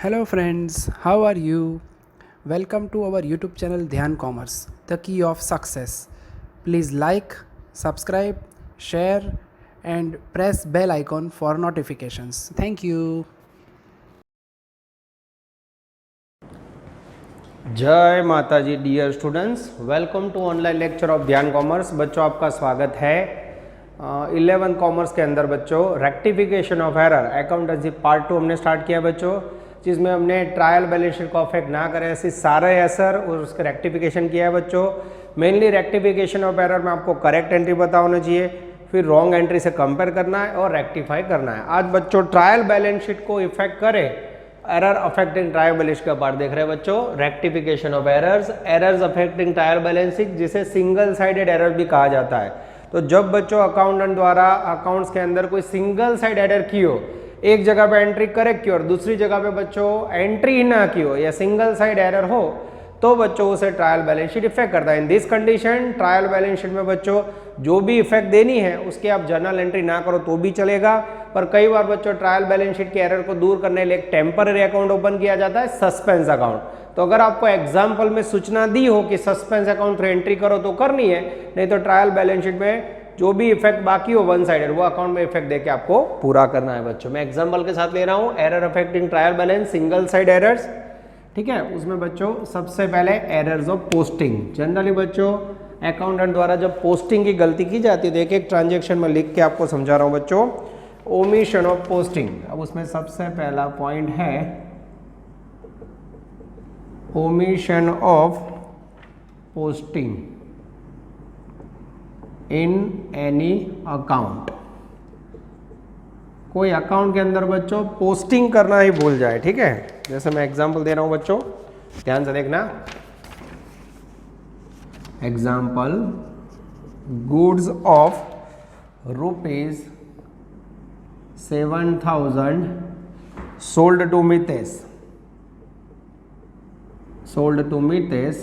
Hello friends, how are you? Welcome to our YouTube channel Dhyan Commerce, the key of success. Please like, subscribe, share and press bell icon for notifications. Thank you. जय माता जी dear students, welcome to online lecture of Dhyan commerce. बच्चों आपका स्वागत है 11 commerce के अंदर। बच्चों rectification of error accountancy part 2 हमने स्टार्ट किया बच्चों, जिसमें हमने ट्रायल बैलेंस शीट को अफेक्ट ना करे ऐसे सारे असर और उसके रेक्टिफिकेशन किया है बच्चों। मेनली रेक्टिफिकेशन ऑफ एरर में आपको करेक्ट एंट्री पता होना चाहिए, फिर रॉन्ग एंट्री से कंपेयर करना है और रेक्टिफाई करना है। आज बच्चों ट्रायल बैलेंस शीट को इफेक्ट करे एरर अफेक्टिंग ट्रायल बैलेंस का पार्ट देख रहे हैं बच्चों, rectification of errors affecting trial balance sheet, जिसे सिंगल साइडेड एरर भी कहा जाता है। तो जब बच्चों अकाउंटेंट द्वारा अकाउंट्स के अंदर कोई सिंगल साइड एरर की हो, एक जगह पे एंट्री करेक्ट की और दूसरी जगह पे बच्चों एंट्री ही ना की हो या सिंगल साइड एरर हो, तो बच्चों उसे ट्रायल बैलेंस शीट इफेक्ट करता है। In this condition trial balance sheet में बच्चों जो भी इफेक्ट देनी है उसके आप जर्नल एंट्री ना करो तो भी चलेगा, पर कई बार बच्चों ट्रायल बैलेंस शीट के एरर को दूर करने के लिए एक टेम्पररी अकाउंट ओपन किया जाता है, सस्पेंस अकाउंट। तो अगर आपको एग्जाम्पल में सूचना दी हो कि सस्पेंस अकाउंट एंट्री करो तो करनी है, नहीं तो ट्रायल बैलेंस शीट में जो भी इफेक्ट बाकी हो वन साइडेड वो अकाउंट में इफेक्ट देके आपको पूरा करना है बच्चों। मैं एग्जाम्पल के साथ ले रहा हूँ error affecting trial balance single side errors, ठीक है। उसमें बच्चों सबसे पहले एरर्स ऑफ पोस्टिंग। जनरली बच्चों अकाउंटेंट द्वारा जब पोस्टिंग की गलती की जाती है तो एक एक ट्रांजेक्शन में लिख के आपको समझा रहा हूं बच्चों, ओमिशन ऑफ पोस्टिंग। अब उसमें सबसे पहला पॉइंट है omission of posting in any account. कोई अकाउंट के अंदर बच्चों पोस्टिंग करना ही भूल जाए, ठीक है। जैसे मैं एग्जांपल दे रहा हूं बच्चों, ध्यान से देखना। Example, goods of rupees 7,000 sold to Mitesh,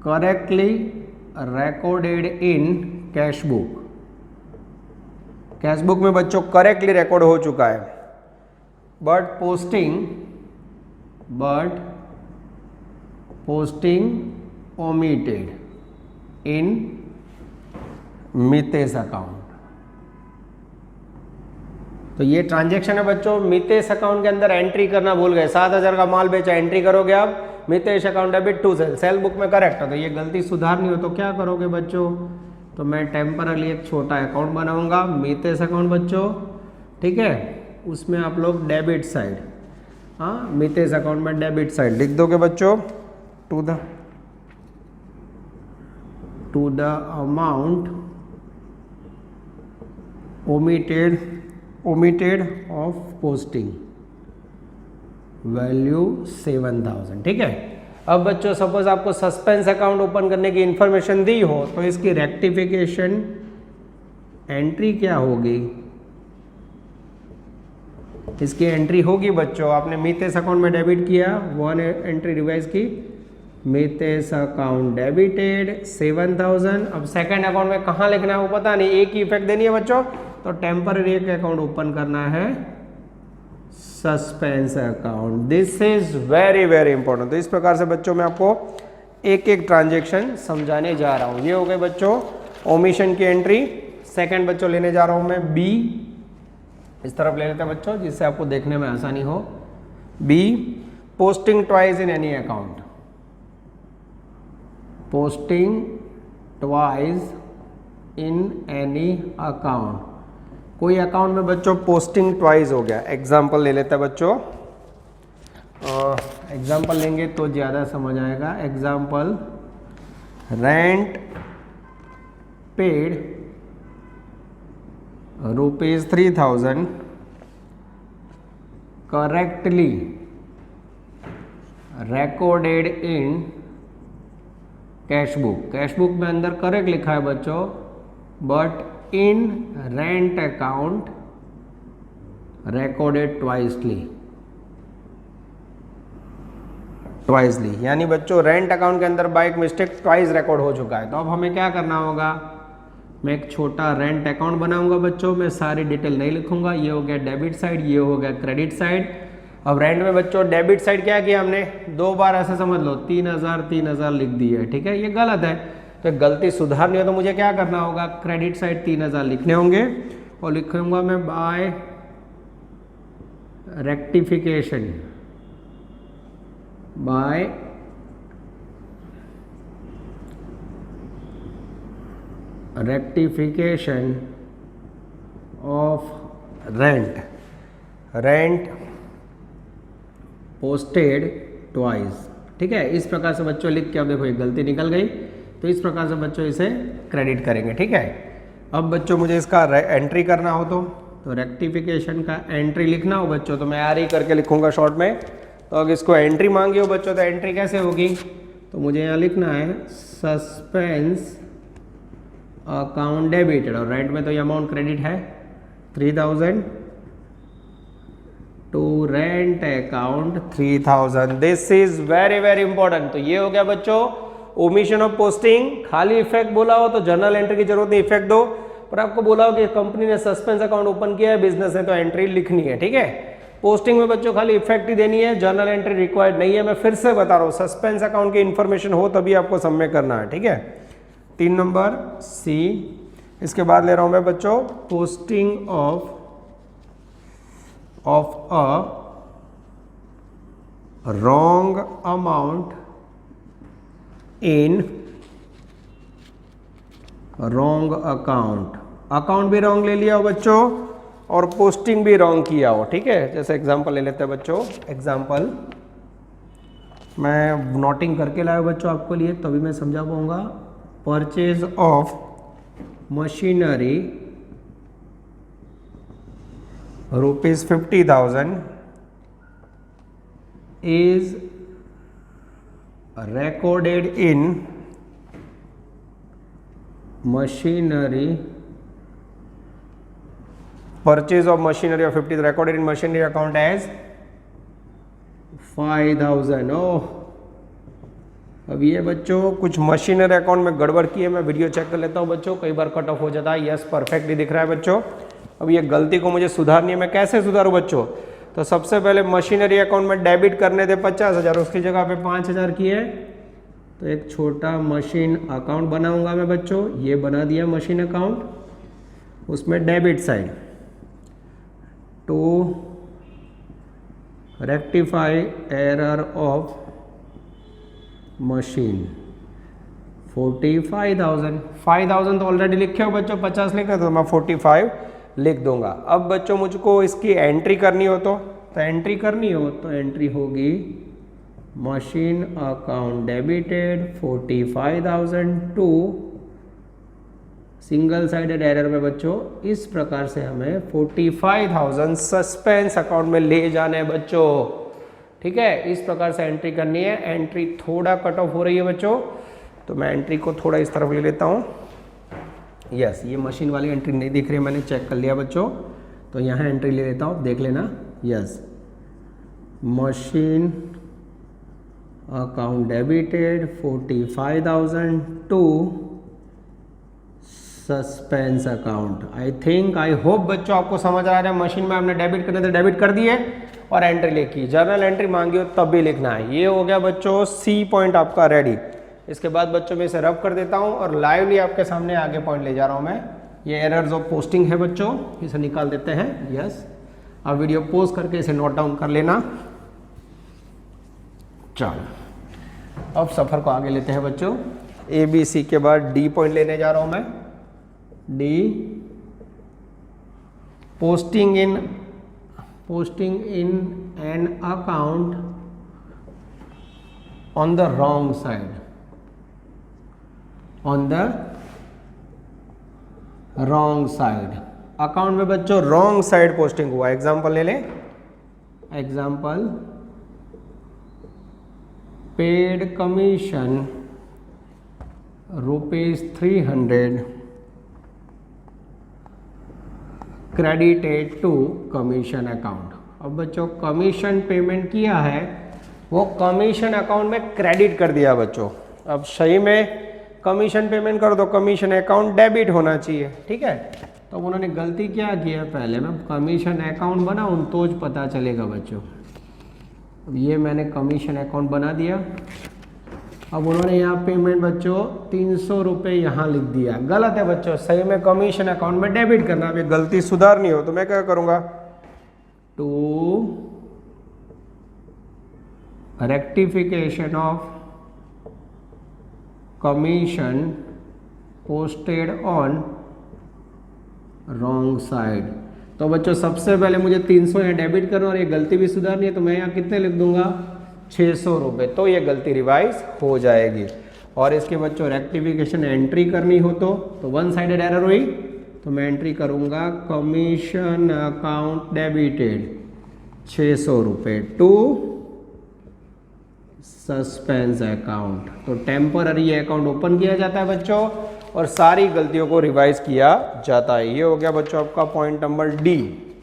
correctly recorded in cash book. Cash book में बच्चों करेक्टली रिकॉर्ड हो चुका है, but posting omitted in Mitesh account. तो ये ट्रांजैक्शन है बच्चों, मितेश अकाउंट के अंदर एंट्री करना भूल गए। 7,000 का माल बेचा, एंट्री करोगे आप Mitesh account debit to sale book में करेक्ट है। तो ये गलती सुधारनी हो तो क्या करोगे बच्चों, तो मैं टेम्पररी एक छोटा अकाउंट बनाऊंगा मितेश अकाउंट बच्चों, ठीक है। उसमें आप लोग डेबिट साइड, हाँ मितेश अकाउंट में डेबिट साइड लिख दोगे बच्चों, to the amount omitted of posting value 7,000, ठीक है। अब बच्चों सपोज आपको सस्पेंस अकाउंट ओपन करने की इंफॉर्मेशन दी हो तो इसकी रेक्टिफिकेशन एंट्री क्या होगी, इसकी एंट्री होगी बच्चों, आपने मितेश अकाउंट में डेबिट किया, वन एंट्री रिवाइज की, मितेश अकाउंट डेबिटेड 7,000। अब सेकंड अकाउंट में कहाँ लिखना है वो पता नहीं, एक ही इफेक्ट देनी है बच्चों, तो टेम्पररी एक अकाउंट ओपन करना है, suspense account. This is very very important. तो इस प्रकार से बच्चों मैं आपको एक एक ट्रांजैक्शन समझाने जा रहा हूं। ये हो गए बच्चों ओमिशन की एंट्री। सेकंड बच्चों लेने जा रहा हूं मैं बी, इस तरफ ले लेते हैं बच्चों जिससे आपको देखने में आसानी हो। B, posting twice in any account, posting twice in any account. कोई अकाउंट में बच्चों पोस्टिंग ट्वाइस हो गया, एग्जाम्पल ले लेते हैं बच्चों, एग्जाम्पल लेंगे तो ज़्यादा समझ आएगा। Example, rent paid rupees 3,000 correctly recorded in cash book. Cash book में अंदर करेक्ट लिखा है बच्चों, but in rent account recorded twicely, यानी बच्चों रेंट अकाउंट के अंदर बाय मिस्टेक ट्वाइस रिकॉर्ड हो चुका है। तो अब हमें क्या करना होगा, मैं एक छोटा रेंट अकाउंट बनाऊंगा बच्चों, मैं सारी डिटेल नहीं लिखूंगा। ये हो गया डेबिट साइड, ये हो गया क्रेडिट साइड। अब रेंट में बच्चों डेबिट साइड क्या किया हमने, 2 बार ऐसे समझ लो 3000 लिख दी है, ठीक है, ये गलत है। तो गलती सुधारनी हो तो मुझे क्या करना होगा, क्रेडिट साइड 3000 लिखने होंगे और लिखूंगा मैं by rectification, by rectification of rent posted twice, ठीक है। इस प्रकार से बच्चों लिख के, अब देखो एक गलती निकल गई, तो इस प्रकार से बच्चों इसे क्रेडिट करेंगे, ठीक है। अब बच्चों मुझे इसका एंट्री करना हो तो रेक्टिफिकेशन का एंट्री लिखना हो बच्चों, तो मैं RE करके लिखूंगा शॉर्ट में। तो अगर इसको एंट्री मांगी हो बच्चों तो एंट्री कैसे होगी, तो मुझे यहाँ लिखना है सस्पेंस अकाउंट डेबिटेड, और रेंट में तो ये अमाउंट क्रेडिट है 3000 to rent account 3000। This is very important. तो ये हो गया बच्चों ओमिशन ऑफ पोस्टिंग। खाली इफेक्ट बोला हो तो जर्नल एंट्री की जरूरत नहीं, इफेक्ट दो। पर आपको बोला हो कि कंपनी ने सस्पेंस अकाउंट ओपन किया है बिजनेस है, तो एंट्री लिखनी है, ठीक है। पोस्टिंग में बच्चों खाली इफेक्ट ही देनी है, जर्नल एंट्री रिक्वायर्ड नहीं है। मैं फिर से बता रहा हूँ, सस्पेंस अकाउंट की इन्फॉर्मेशन हो तभी आपको सबमिट में करना है, ठीक है। 3 नंबर C। इसके बाद ले रहा हूं मैं बच्चों posting of a wrong amount in wrong account भी रॉन्ग ले लिया हो बच्चों और पोस्टिंग भी रॉन्ग किया हो, ठीक है। जैसे एग्जांपल ले लेते हैं बच्चों, एग्जांपल मैं नोटिंग करके लाया बच्चों आपको लिए, तभी मैं समझा पाऊंगा। Purchase of machinery ₹50,000 is recorded in machinery, purchase of machinery of 50 recorded in machinery account as 5,000। अब ये बच्चों कुछ मशीनरी अकाउंट में गड़बड़ की है, मैं वीडियो चेक कर लेता हूँ बच्चों, कई बार कट ऑफ हो जाता है। यस परफेक्टली दिख रहा है बच्चों। अब ये गलती को मुझे सुधारनी है, मैं कैसे सुधारूँ बच्चों, तो सबसे पहले मशीनरी अकाउंट में डेबिट करने थे 50,000, उसकी जगह पे 5,000 किए, तो एक छोटा मशीन अकाउंट बनाऊंगा मैं बच्चों। ये बना दिया मशीन अकाउंट, उसमें debit side to rectify error of machine 45,000। 5,000 तो ऑलरेडी लिखे हो बच्चों, 50 लिख रहे तो मैं 45 लिख दूंगा। अब बच्चों मुझको इसकी एंट्री करनी हो तो एंट्री करनी हो तो एंट्री होगी machine account debited 45,000 to single sided error में बच्चों इस प्रकार से हमें 45,000 सस्पेंस अकाउंट में ले जाने हैं बच्चों, ठीक है। इस प्रकार से एंट्री करनी है। एंट्री थोड़ा कट ऑफ हो रही है बच्चों, तो मैं एंट्री को थोड़ा इस तरफ ले लेता हूँ। यस, ये मशीन वाली एंट्री नहीं दिख रही, मैंने चेक कर लिया बच्चों, तो यहाँ एंट्री ले लेता हूँ, देख लेना। Yes, machine account debited 45,000 to suspense account. I hope बच्चों आपको समझ आ रहा है। मशीन में आपने डेबिट करने थे, डेबिट कर दिए और एंट्री लिखी। जर्नल एंट्री मांगी हो तब भी लिखना है। ये हो गया बच्चों C पॉइंट आपका रेडी। इसके बाद बच्चों में इसे रब कर देता हूं और लाइवली आपके सामने आगे पॉइंट ले जा रहा हूं मैं। ये एरर्स ऑफ पोस्टिंग है बच्चों, इसे निकाल देते हैं। यस, अब वीडियो पोज करके इसे नोट डाउन कर लेना। चलो अब सफर को आगे लेते हैं बच्चों। ABC के बाद D पॉइंट लेने जा रहा हूं मैं। D, posting in an account on the wrong side, on the wrong side. Account में बच्चों रॉन्ग साइड पोस्टिंग हुआ। एग्जांपल ले लें, example paid commission ₹300 credited to commission account. अब बच्चों कमीशन पेमेंट किया है, वो कमीशन अकाउंट में क्रेडिट कर दिया बच्चों। अब सही में कमीशन पेमेंट करो तो कमीशन अकाउंट डेबिट होना चाहिए, ठीक है। तो उन्होंने गलती क्या की है, पहले मैं कमीशन अकाउंट बनाऊं तो पता चलेगा बच्चों। ये मैंने कमीशन अकाउंट बना दिया। अब उन्होंने यहाँ पेमेंट बच्चों 300 रुपये यहाँ लिख दिया, गलत है बच्चों, सही में कमीशन अकाउंट में डेबिट करना। अब ये गलती सुधारनी हो तो मैं क्या करूँगा, to rectification of commission posted on wrong side. तो बच्चों सबसे पहले मुझे 300 यहाँ डेबिट करना और ये गलती भी सुधारनी है, तो मैं यहाँ कितने लिख दूंगा, 600 रुपये, तो ये गलती रिवाइज हो जाएगी। और इसके बच्चों रेक्टिफिकेशन एंट्री करनी हो तो वन साइडेड एरर हुई, तो मैं एंट्री करूंगा कमीशन अकाउंट डेबिटेड 600 रुपये टू सस्पेंस अकाउंट। तो टेम्पररी ये अकाउंट ओपन किया जाता है बच्चों और सारी गलतियों को रिवाइज किया जाता है। ये हो गया बच्चों आपका पॉइंट नंबर डी।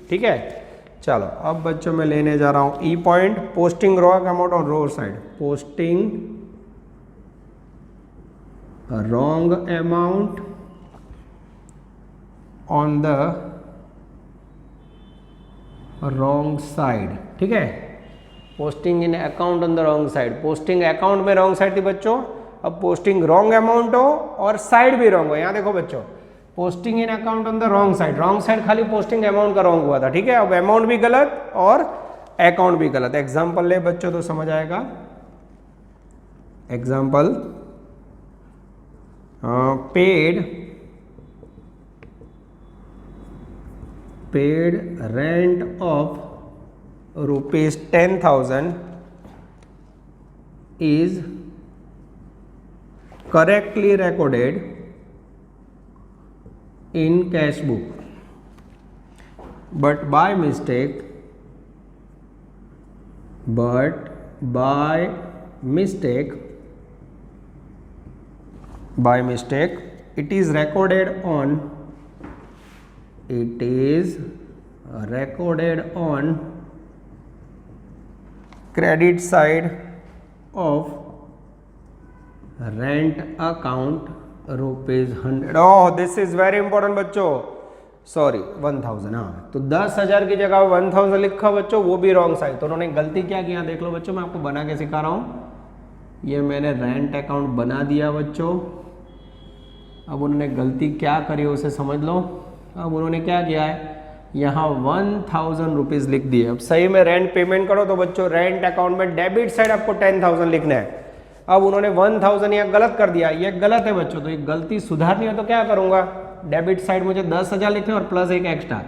ठीक है, चलो अब बच्चों मैं लेने जा रहा हूं ई point, posting wrong amount on road side, posting wrong amount on the wrong side. ठीक है, posting in account on the wrong side, posting account में रॉन्ग साइड थी बच्चों, अब पोस्टिंग रॉन्ग अमाउंट हो और साइड भी रॉन्ग हो। यहाँ देखो बच्चों, posting in account on the wrong side खाली पोस्टिंग अमाउंट का रॉन्ग हुआ था। ठीक है, अब अमाउंट भी गलत और अकाउंट भी गलत। एग्जाम्पल ले बच्चों तो समझ आएगा। Example, paid rent of ₹10,000 is correctly recorded in cash book, but by mistake it is recorded on credit side of rent account ₹100। Oh this is very important बच्चों, सॉरी 1000, हाँ, तो 10,000 की जगह 1000 लिखा बच्चों, वो भी रॉन्ग साइड। तो उन्होंने गलती क्या किया देख लो बच्चों, मैं आपको बना के सिखा रहा हूँ। ये मैंने रेंट अकाउंट बना दिया बच्चों। अब उन्होंने गलती क्या करी उसे समझ लो। अब उन्होंने क्या किया है, यहाँ 1000 रुपीज़ लिख दिए। अब सही में रेंट पेमेंट करो तो बच्चों रेंट अकाउंट में डेबिट साइड आपको 10,000 लिखना है। अब उन्होंने 1000 यहाँ गलत कर दिया, ये गलत है बच्चों, तो ये गलती सुधारनी है तो क्या करूँगा, डेबिट साइड मुझे 10,000 लिखने और प्लस एक एक्स्ट्रा,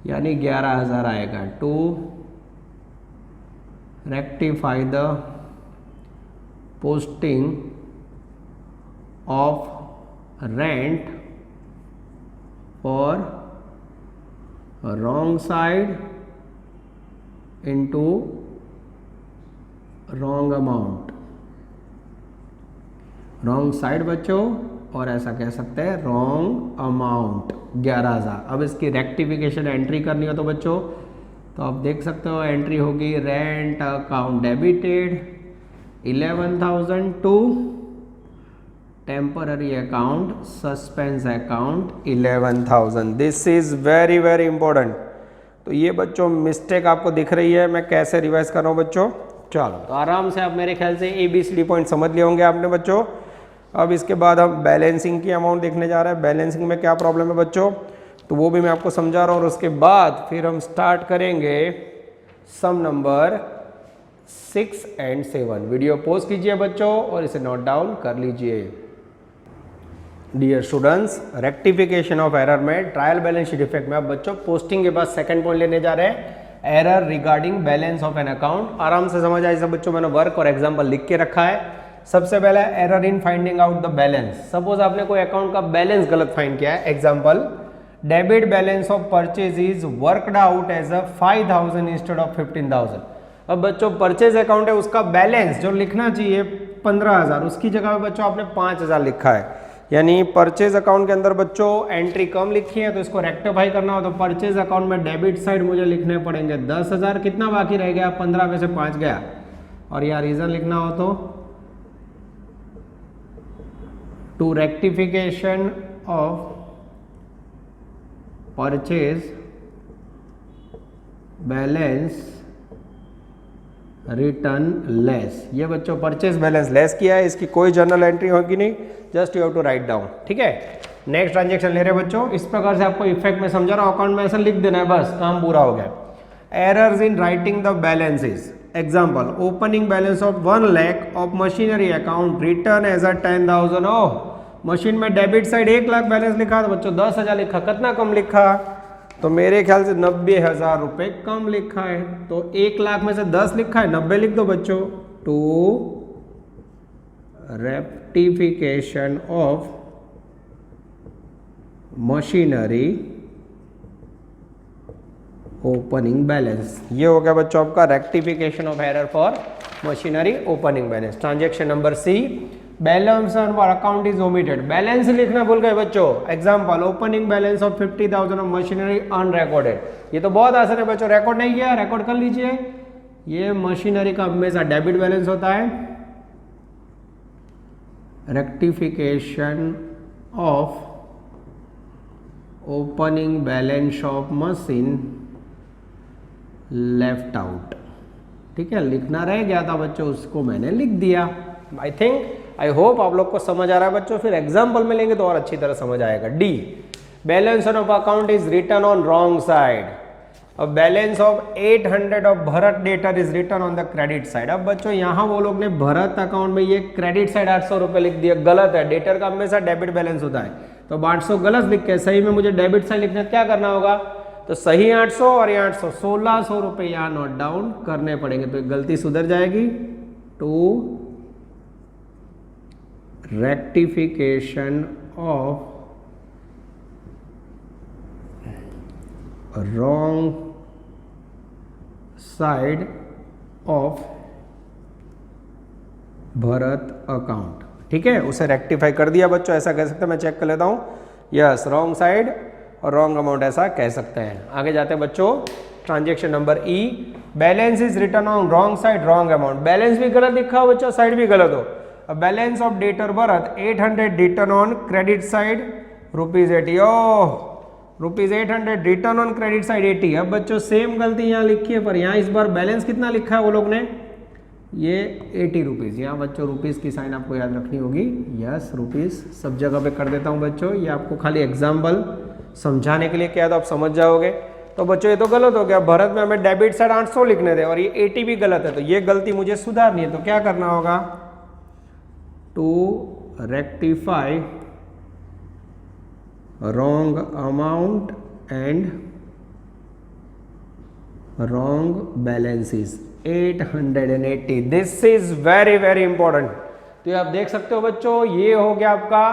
यानी 11,000 आएगा। To rectify the posting of rent for wrong side into wrong amount, wrong side बच्चों, और ऐसा कह सकते हैं wrong amount 11,000। अब इसकी रेक्टिफिकेशन एंट्री करनी हो तो बच्चों, तो आप देख सकते हो एंट्री होगी rent account debited 11,000 to temporary account suspense account 11,000। This is very very important. तो ये बच्चों मिस्टेक आपको दिख रही है, मैं कैसे रिवाइज कर रहा हूँ बच्चों। चलो तो आराम से आप मेरे ख्याल से ABCD पॉइंट समझ लिए होंगे आपने बच्चों। अब इसके बाद हम बैलेंसिंग की अमाउंट देखने जा रहे हैं। बैलेंसिंग में क्या प्रॉब्लम है बच्चों, तो वो भी मैं आपको समझा रहा हूँ, और उसके बाद फिर हम स्टार्ट करेंगे सम नंबर 6 और 7। वीडियो पॉज कीजिए बच्चों और इसे नोट डाउन कर लीजिए। Dear students, rectification of error में ट्रायल बैलेंस शीट इफेक्ट में अब बच्चों पोस्टिंग के बाद सेकंड पॉइंट लेने जा रहे हैं, error regarding balance of an account. आराम से समझ आए सब बच्चों, मैंने वर्क और एग्जांपल लिख के रखा है। सबसे पहला error in finding out the balance. Suppose आपने कोई अकाउंट का बैलेंस गलत फाइंड किया है। Example, debit balance of purchase is worked out as a 5,000 instead of 15,000। अब बच्चों परचेज अकाउंट है, उसका बैलेंस जो लिखना चाहिए 15,000, उसकी जगह पे बच्चों आपने 5,000 लिखा है। यानी परचेज अकाउंट के अंदर बच्चों एंट्री कम लिखी है, तो इसको रेक्टिफाई करना हो तो परचेज अकाउंट में डेबिट साइड मुझे लिखने पड़ेंगे 10,000। कितना बाकी रह गया, 15 में से 5 गया। और यहाँ रीजन लिखना हो तो to rectification of purchase balance return less. ये बच्चों परचेज बैलेंस लेस किया है, इसकी कोई जर्नल एंट्री होगी नहीं, just you have to write down. ठीक है, नेक्स्ट ट्रांजेक्शन ले रहे हैं बच्चों। इस प्रकार से आपको इफेक्ट में समझा रहा हूं, अकाउंट में ऐसा लिख देना है, बस काम पूरा हो गया। Errors in writing the balances, example opening balance of 1 lakh of machinery account return as a 10,000। Oh, machine में डेबिट साइड 1 लाख बैलेंस लिखा तो बच्चों 10,000 लिखा, कितना कम लिखा? तो मेरे ख्याल से 90,000 रुपये कम लिखा है। तो 1 लाख में से 10 लिखा है, 90 लिख दो बच्चों। To rectification of machinery opening balance, ये हो गया बच्चों आपका rectification of error for machinery opening balance. Transaction number C, balance on account is omitted, balance लिखना भूल गए बच्चों। Example opening balance of 50,000 of machinery unrecorded. ये तो बहुत आसान है बच्चों, रिकॉर्ड नहीं किया, रिकॉर्ड कर लीजिए। ये मशीनरी का हमेशा डेबिट बैलेंस होता है। Rectification of opening balance of machine left out. ठीक है, लिखना रह गया था बच्चों, उसको मैंने लिख दिया। आई थिंक, आई होप आप लोग को समझ आ रहा है बच्चों। फिर एग्जाम्पल में लेंगे तो और अच्छी तरह समझ आएगा। D, balance of account is return on wrong side. अब balance of 800 of Bharat debtor is return on the credit side. अब बच्चों यहाँ वो लोग ने भरत अकाउंट में ये क्रेडिट साइड 800 रुपये लिख दिया, गलत है। डेटर का हमेशा डेबिट बैलेंस होता है, तो 800 गलत लिख के सही में मुझे डेबिट साइड लिखना, क्या करना होगा? तो सही 800 और ये 800, 1600 रुपये यहाँ नोट डाउन करने पड़ेंगे, तो गलती सुधर जाएगी। To rectification of wrong side of Bharat account. ठीक है, उसे रेक्टिफाई कर दिया बच्चों, ऐसा कह सकते हैं। मैं चेक कर लेता हूं, यस, रॉन्ग साइड और रॉन्ग अमाउंट ऐसा कह सकते हैं। आगे जाते हैं बच्चों, transaction number E, balance is return on wrong side wrong amount. Balance भी गलत लिखा हो बच्चों, साइड भी गलत हो। अब balance of debtor Bharat 800 return on credit side ₹80। Oh, ₹800 return on credit side 80। अब बच्चों सेम गलती यहाँ लिखी है, पर यहाँ इस बार बैलेंस कितना लिखा है वो लोग ने? ये 80 रुपीज़। यहाँ बच्चों रुपीज़ की साइन आपको याद रखनी होगी। यस, रुपीज़ सब जगह पे कर देता हूँ बच्चों, ये आपको खाली एग्जाम्पल समझाने के लिए क्या है, तो आप समझ जाओगे। तो बच्चों ये तो गलत हो गया, भरत में हमें डेबिट साइड 800 लिखने थे और ये 80 भी गलत है, तो ये गलती मुझे सुधारनी है। तो क्या करना होगा? To rectify wrong amount and wrong balances 880। this is very very important। तो ये आप देख सकते हो बच्चों, ये हो गया आपका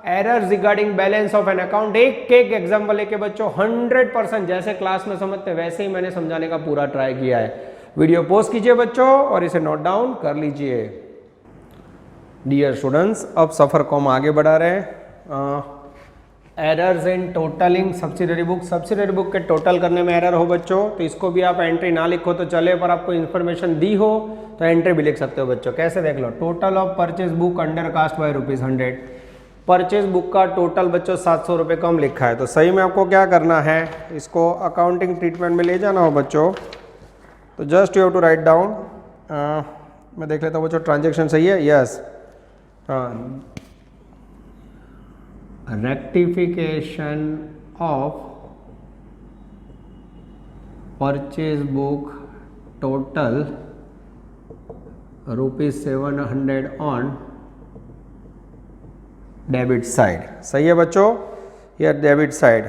error regarding balance of an account. एक एक एग्जांपल लेके बच्चों 100% जैसे क्लास में समझते वैसे ही मैंने समझाने का पूरा ट्राई किया है। वीडियो पॉज कीजिए बच्चों और इसे नोट डाउन कर लीजिए। डियर स्टूडेंट्स, अब सफर को हम आगे बढ़ा रहे हैं। Errors in totalling subsidiary book, subsidiary book के टोटल करने में एरर हो बच्चों, तो इसको भी आप एंट्री ना लिखो तो चले, पर आपको इन्फॉर्मेशन दी हो तो एंट्री भी लिख सकते हो बच्चों। कैसे देख लो, total of purchase book under cast by ₹100। Purchase book का टोटल बच्चों 700 रुपये कम लिखा है, तो सही में आपको क्या करना है, इसको अकाउंटिंग ट्रीटमेंट में ले जाना हो बच्चों, तो just you have to write down. मैं देख लेता हूँ बच्चों ट्रांजेक्शन सही है। यस, हाँ, rectification of purchase book total ₹700 on debit side. सही है बच्चों, ये debit side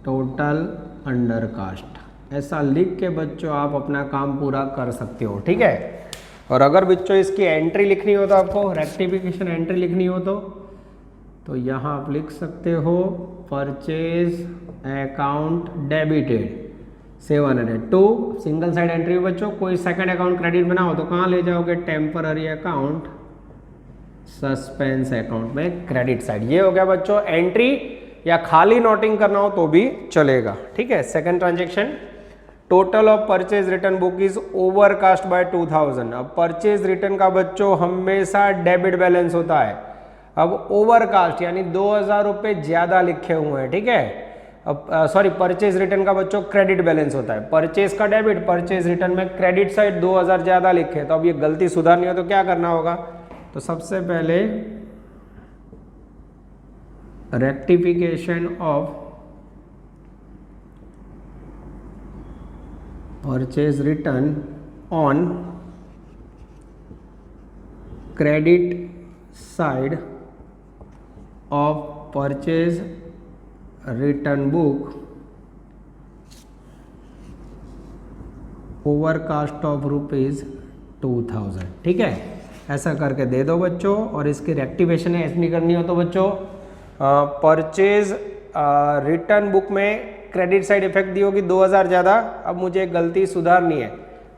total under cast, ऐसा लिख के बच्चों आप अपना काम पूरा कर सकते हो। ठीक है, और अगर बच्चों इसकी एंट्री लिखनी हो तो आपको रेक्टिफिकेशन एंट्री लिखनी हो तो यहाँ आप लिख सकते हो purchase account debited 700। To single side entry बच्चों, कोई सेकंड अकाउंट क्रेडिट में ना हो तो कहाँ ले जाओगे, टेम्पररी अकाउंट सस्पेंस अकाउंट में क्रेडिट साइड। ये हो गया बच्चों एंट्री, या खाली नोटिंग करना हो तो भी चलेगा। ठीक है, second transaction, total of purchase return book is overcast bye 2000। अब परचेज रिटर्न का बच्चों हमेशा डेबिट बैलेंस होता है। अब ओवरकास्ट यानी 2000 रुपये ज्यादा लिखे हुए हैं। ठीक है, अब सॉरी परचेज रिटर्न का बच्चों क्रेडिट बैलेंस होता है, परचेज का डेबिट, परचेज रिटर्न में क्रेडिट साइड 2000 ज़्यादा लिखे, तो अब ये गलती सुधारनी हो तो क्या करना होगा, तो सबसे पहले rectification of purchase return on credit side of purchase return book over cast of ₹2000। ठीक है, ऐसा करके दे दो बच्चों। और इसकी रेक्टिवेशन ऐसे नहीं करनी हो तो बच्चों परचेज रिटर्न बुक में क्रेडिट साइड इफेक्ट दी होगी 2000 ज़्यादा। अब मुझे एक गलती सुधारनी है,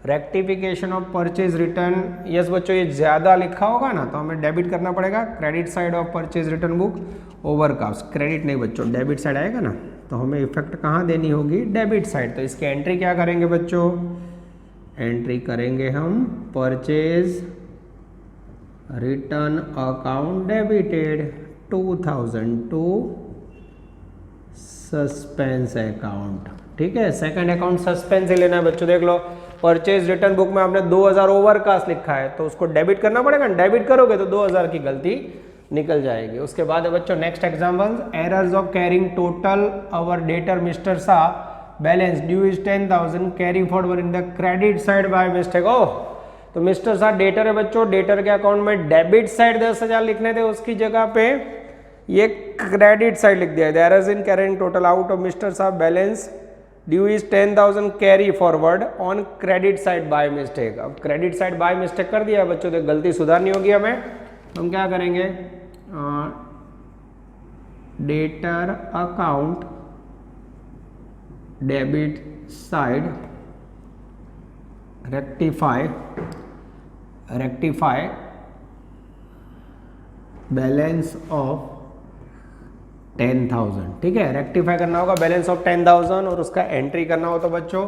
rectification of purchase return, yes बच्चों ये ज़्यादा लिखा होगा ना तो हमें डेबिट करना पड़ेगा, credit side of purchase return book over cast, credit नहीं बच्चों डेबिट साइड आएगा ना, तो हमें इफेक्ट कहाँ देनी होगी, डेबिट साइड। तो इसकी एंट्री क्या करेंगे बच्चों, एंट्री करेंगे हम purchase return account debited 2000 to suspense account. ठीक है, सेकंड अकाउंट सस्पेंस ही लेना है बच्चों। देख लो परचेज रिटर्न बुक में आपने 2000 ओवर कास्ट लिखा है तो उसको डेबिट करना पड़ेगा, डेबिट करोगे तो 2000 की गलती निकल जाएगी। उसके बाद है बच्चों next example, errors of carrying total our debtor mister Sa balance due is 10,000 carry forward in the credit side by mistake. Oh, तो मिस्टर सा डेटर है बच्चों, डेटर के अकाउंट में डेबिट साइड 10,000 लिखने थे, उसकी जगह पे ये क्रेडिट साइड लिख दिया। Errors in carrying total out of mister Sa balance due is 10,000 carry forward on credit side by mistake. अब क्रेडिट साइड बाय मिस्टेक कर दिया बच्चों, तो गलती सुधारनी होगी हमें। हम क्या करेंगे, debtor account debit side rectify balance of 10,000। ठीक है, रेक्टिफाई करना होगा बैलेंस ऑफ 10,000 और उसका एंट्री करना हो तो बच्चों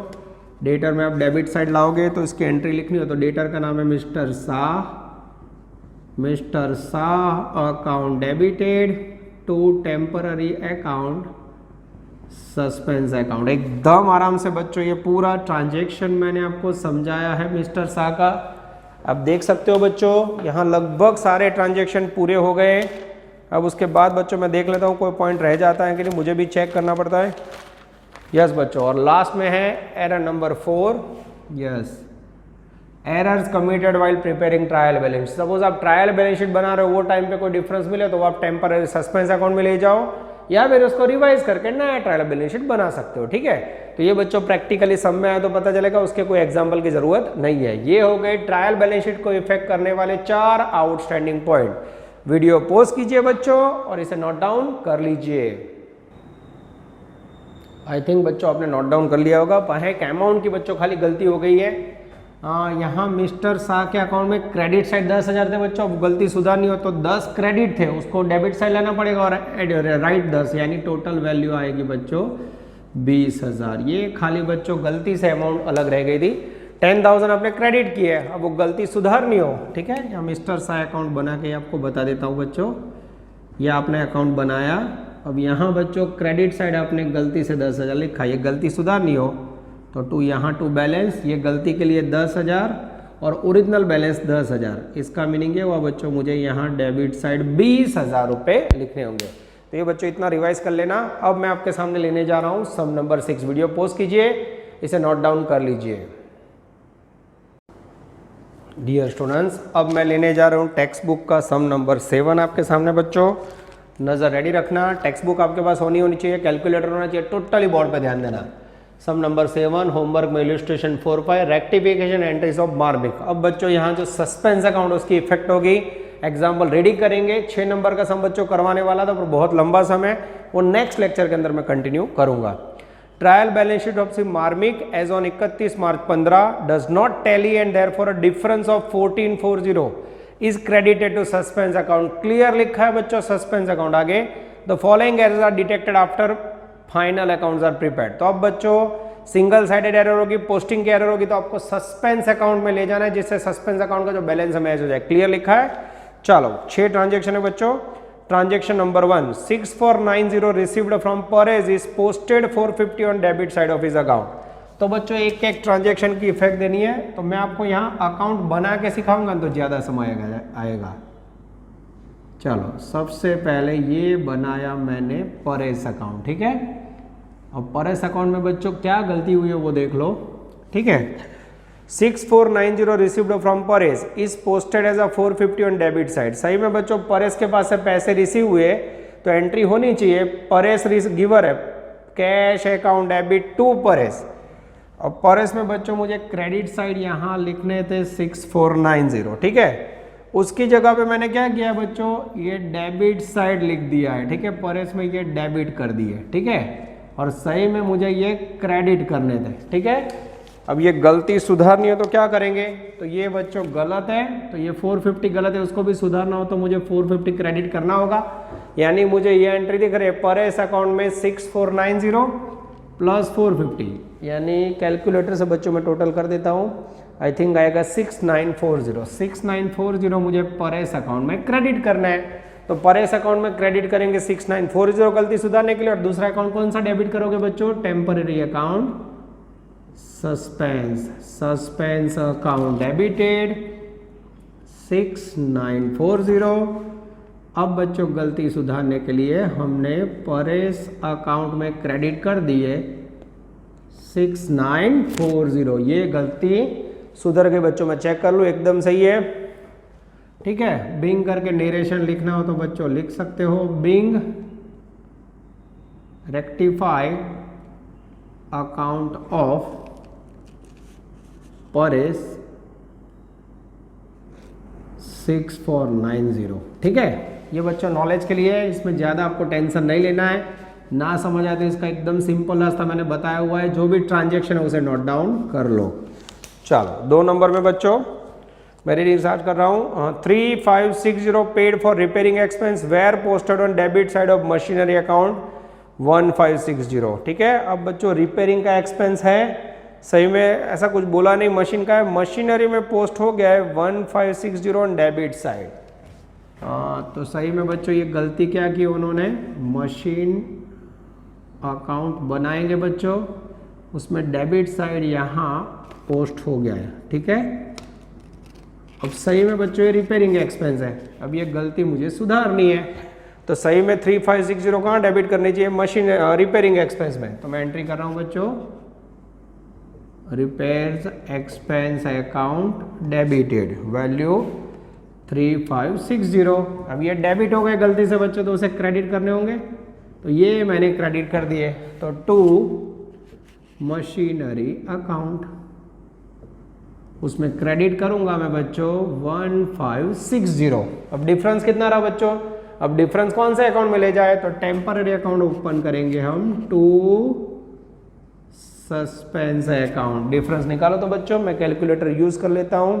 डेटर में आप डेबिट साइड लाओगे तो इसकी एंट्री लिखनी हो तो डेटर का नाम है mister Shah account debited to temporary account suspense account. एकदम आराम से बच्चों ये पूरा ट्रांजैक्शन मैंने आपको समझाया है मिस्टर शाह का। अब देख सकते हो बच्चों यहाँ लगभग सारे ट्रांजैक्शन पूरे हो गए। अब उसके बाद बच्चों मैं देख लेता हूँ कोई पॉइंट रह जाता है कि नहीं, मुझे भी चेक करना पड़ता है। यस बच्चों, और लास्ट में है error number 4। Yes, errors committed while preparing trial balance. Suppose आप ट्रायल बैलेंस शीट बना रहे हो, वो टाइम पे कोई डिफरेंस मिले तो आप टेम्पररी सस्पेंस अकाउंट में ले जाओ या फिर उसको रिवाइज करके नया ट्रायल बैलेंस शीट बना सकते हो। ठीक है, तो ये बच्चों प्रैक्टिकली सब में आया तो पता चलेगा, उसके कोई एग्जाम्पल की जरूरत नहीं है। ये हो गए ट्रायल बैलेंस शीट को इफेक्ट करने वाले 4 आउटस्टैंडिंग पॉइंट। वीडियो पॉज कीजिए बच्चों और इसे नोट डाउन कर लीजिए। आई थिंक बच्चों आपने नोट डाउन कर लिया होगा। एक अमाउंट की बच्चों खाली गलती हो गई है। यहाँ मिस्टर शाह के अकाउंट में क्रेडिट साइड 10,000 थे बच्चों, अब गलती सुधारनी हो तो 10 क्रेडिट थे, उसको डेबिट साइड लाना पड़ेगा और राइट 10, यानी टोटल वैल्यू आएगी बच्चों 20,000। ये खाली बच्चों गलती से अमाउंट अलग रह गई थी, 10,000 आपने क्रेडिट किए, अब वो गलती सुधारनी हो। ठीक है, यहाँ मिस्टर शाह अकाउंट बना के आपको बता देता हूँ बच्चों। ये आपने अकाउंट बनाया, अब यहाँ बच्चों क्रेडिट साइड आपने गलती से 10,000 लिखा, ये गलती सुधारनी हो तो टू यहाँ टू बैलेंस, ये गलती के लिए 10,000 और ओरिजिनल बैलेंस 10,000। इसका मीनिंग ये हुआ बच्चों मुझे यहाँ डेबिट साइड 20,000 रुपये लिखने होंगे। तो ये बच्चों इतना रिवाइज कर लेना। अब मैं आपके सामने लेने जा रहा हूँ सम नंबर 6। वीडियो पॉज कीजिए, इसे नोट डाउन कर लीजिए। डियर स्टूडेंट्स, अब मैं लेने जा रहा हूँ टेक्स्ट बुक का सम नंबर 7 आपके सामने बच्चों। नज़र रेडी रखना, टेक्स्ट बुक आपके पास होनी चाहिए, कैलकुलेटर होना चाहिए, टोटली बोर्ड पे ध्यान देना। सम नंबर 7 होमवर्क में इलस्ट्रेशन 4.5 रेक्टिफिकेशन एंट्रीज ऑफ मार्मिक। अब बच्चों यहाँ जो सस्पेंस अकाउंट उसकी इफेक्ट होगी, एग्जाम्पल रेडी करेंगे। 6 नंबर का सम बच्चों करवाने वाला था पर बहुत लंबा समय, वो नेक्स्ट लेक्चर के अंदर मैं कंटिन्यू करूंगा। Trial balance sheet of Marmik as on 31 March 15 does not tally and therefore a difference of 1440 is credited to suspense account. Clear लिखा है बच्चों सस्पेंस अकाउंट आगे। The following errors are detected after final accounts are prepared. तो अब बच्चों single sided error होगी, posting की error होगी, तो आपको सस्पेंस अकाउंट में ले जाना है जिससे सस्पेंस अकाउंट का जो बैलेंस मैच हो जाए। क्लियर लिखा है। चलो 6 ट्रांजेक्शन है बच्चों। Transaction number 1, 6490 received from Paresh is posted 450 on debit side of his account. तो बच्चों एक एक ट्रांजेक्शन की इफेक्ट देनी है, तो मैं आपको यहाँ अकाउंट बना के सिखाऊंगा तो ज़्यादा समय आएगा। चलो सबसे पहले ये बनाया मैंने परेश अकाउंट, ठीक है। अब परेश अकाउंट में बच्चों क्या गलती हुई है वो देख लो, ठीक है। 6490 received from Paresh is posted as a 450 on debit side. सही में बच्चों परेश के पास से पैसे रिसीव हुए तो एंट्री होनी चाहिए परेश गिवर है cash account debit to Paresh. और परेश में बच्चों मुझे क्रेडिट साइड यहाँ लिखने थे 6490, ठीक है। उसकी जगह पे मैंने क्या किया बच्चों, ये डेबिट साइड लिख दिया है, ठीक है। परेश में ये डेबिट कर दिए, ठीक है। और सही में मुझे ये क्रेडिट करने थे, ठीक है। अब ये गलती सुधारनी है तो क्या करेंगे, तो ये बच्चों गलत है, तो ये 450 गलत है, उसको भी सुधारना हो तो मुझे 450 क्रेडिट करना होगा। यानी मुझे ये एंट्री दिख रही है परेश अकाउंट में 6490 प्लस 450, यानी कैलकुलेटर से बच्चों में टोटल कर देता हूँ, आई थिंक आएगा 6940। 6940 मुझे परेश अकाउंट में क्रेडिट करना है, तो परेश अकाउंट में क्रेडिट करेंगे 6940 गलती सुधारने के लिए। और दूसरा अकाउंट कौन सा डेबिट करोगे बच्चों, temporary account suspense account debited 6940। अब बच्चों गलती सुधारने के लिए हमने परेश अकाउंट में क्रेडिट कर दिए 6940। ये गलती सुधर के बच्चों में चेक कर लो एकदम सही है, ठीक है। बिंग करके नरेशन लिखना हो तो बच्चों लिख सकते हो, being rectify account of Paresh 6490, ठीक है। ये बच्चों नॉलेज के लिए है, इसमें ज़्यादा आपको टेंशन नहीं लेना है। ना समझ आते इसका एकदम सिंपल रास्ता मैंने बताया हुआ है, जो भी ट्रांजेक्शन है उसे नोट डाउन कर लो। चलो 2 नंबर में बच्चों मैं रीडिंग स्टार्ट कर रहा हूँ। 3560 paid for repairing expense were posted on debit side of machinery account 1560, ठीक है। अब बच्चों रिपेयरिंग का एक्सपेंस है, सही में ऐसा कुछ बोला नहीं, मशीन का है, मशीनरी में पोस्ट हो गया है 1560 ऑन डेबिट साइड। तो सही में बच्चों ये गलती क्या की उन्होंने, मशीन अकाउंट बनाएंगे बच्चों, उसमें डेबिट साइड यहाँ पोस्ट हो गया है, ठीक है। अब सही में बच्चों ये रिपेयरिंग एक्सपेंस है, अब ये गलती मुझे सुधारनी है, तो सही में 3560 कहाँ डेबिट करनी चाहिए, मशीन रिपेयरिंग एक्सपेंस में। तो मैं एंट्री कर रहा हूँ बच्चों repairs expense account debited value 3560। अब ये डेबिट हो गए गलती से बच्चों, तो उसे क्रेडिट करने होंगे, तो ये मैंने क्रेडिट कर दिए, तो टू मशीनरी अकाउंट, उसमें क्रेडिट करूंगा मैं बच्चों 1560। अब डिफरेंस कितना रहा बच्चों, अब डिफरेंस कौन से अकाउंट में ले जाए, तो टेम्पररी अकाउंट ओपन करेंगे हम, टू सस्पेंस अकाउंट। डिफरेंस निकालो तो बच्चों मैं कैलकुलेटर यूज कर लेता हूं,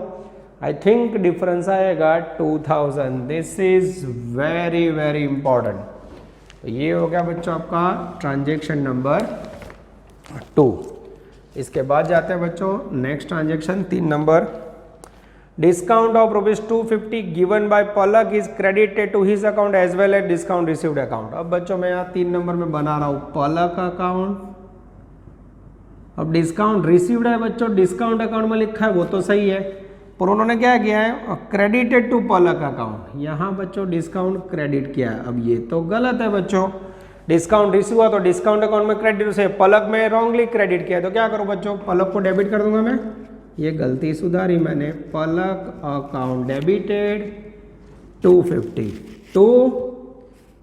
आई थिंक डिफरेंस आएगा 2000। This is very very important. तो ये हो गया बच्चों आपका ट्रांजेक्शन नंबर 2। इसके बाद जाते हैं बच्चों नेक्स्ट ट्रांजेक्शन 3 नंबर। Discount of ₹250 given by Palak is credited to his account as well as discount received account. अब बच्चों मैं यहाँ 3 नंबर में बना रहा हूँ पलक अकाउंट। अब डिस्काउंट रिसीव्ड है बच्चों, डिस्काउंट अकाउंट में लिखा है वो तो सही है, पर उन्होंने क्या किया है क्रेडिटेड टू पलक अकाउंट, यहाँ बच्चों डिस्काउंट क्रेडिट किया है। अब ये तो गलत है बच्चों, डिस्काउंट रिसीव हुआ तो डिस्काउंट अकाउंट में क्रेडिट से पलक में रॉन्गली क्रेडिट किया, तो क्या करूँ बच्चों पलक को डेबिट कर दूंगा मैं, ये गलती सुधारी मैंने, Palak account debited 250 to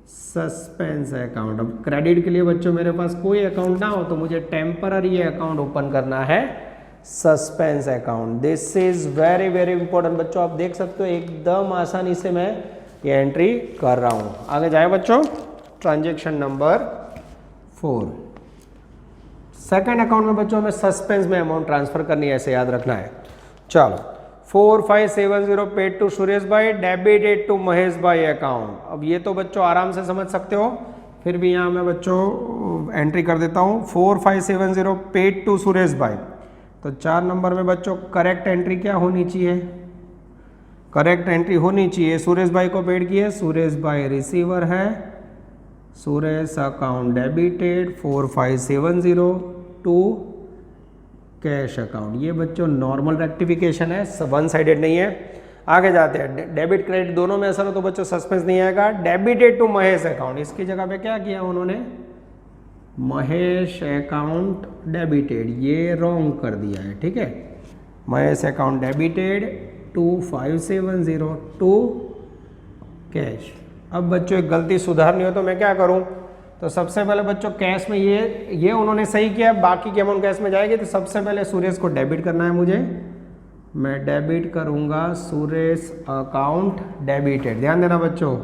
suspense account. अब क्रेडिट के लिए बच्चों मेरे पास कोई अकाउंट ना हो तो मुझे टेम्पररी अकाउंट ओपन करना है suspense account. This is very very important बच्चों, आप देख सकते हो एकदम आसानी से मैं ये एंट्री कर रहा हूँ। आगे जाए बच्चों ट्रांजेक्शन नंबर 4। सेकेंड अकाउंट में बच्चों हमें सस्पेंस में अमाउंट ट्रांसफर करनी है, ऐसे याद रखना है। चलो 4570 पेड टू सुरेश भाई डेबिटेड टू महेश भाई अकाउंट। अब ये तो बच्चों आराम से समझ सकते हो, फिर भी यहाँ मैं बच्चों एंट्री कर देता हूँ 4570 पेड टू सुरेश भाई। तो 4 नंबर में बच्चों करेक्ट एंट्री क्या होनी चाहिए, करेक्ट एंट्री होनी चाहिए। सुरेश भाई को पेड की है, सुरेश भाई रिसीवर है, Suresh account debited 4570 to cash account. ये बच्चों नॉर्मल रेक्टिफिकेशन है, वन साइडेड नहीं है। आगे जाते हैं, डेबिट क्रेडिट दोनों में असर हो तो बच्चों सस्पेंस नहीं आएगा। डेबिटेड टू महेश अकाउंट, इसकी जगह पे क्या किया उन्होंने, महेश अकाउंट डेबिटेड, ये रॉन्ग कर दिया है, ठीक है। Mahesh account debited 2570 to cash. अब बच्चों एक गलती सुधारनी हो तो मैं क्या करूं, तो सबसे पहले बच्चों कैश में ये उन्होंने सही किया, बाकी की अमाउंट कैश में जाएगी। तो सबसे पहले सुरेश को डेबिट करना है मुझे, मैं डेबिट करूंगा सुरेश अकाउंट डेबिटेड, ध्यान देना बच्चों,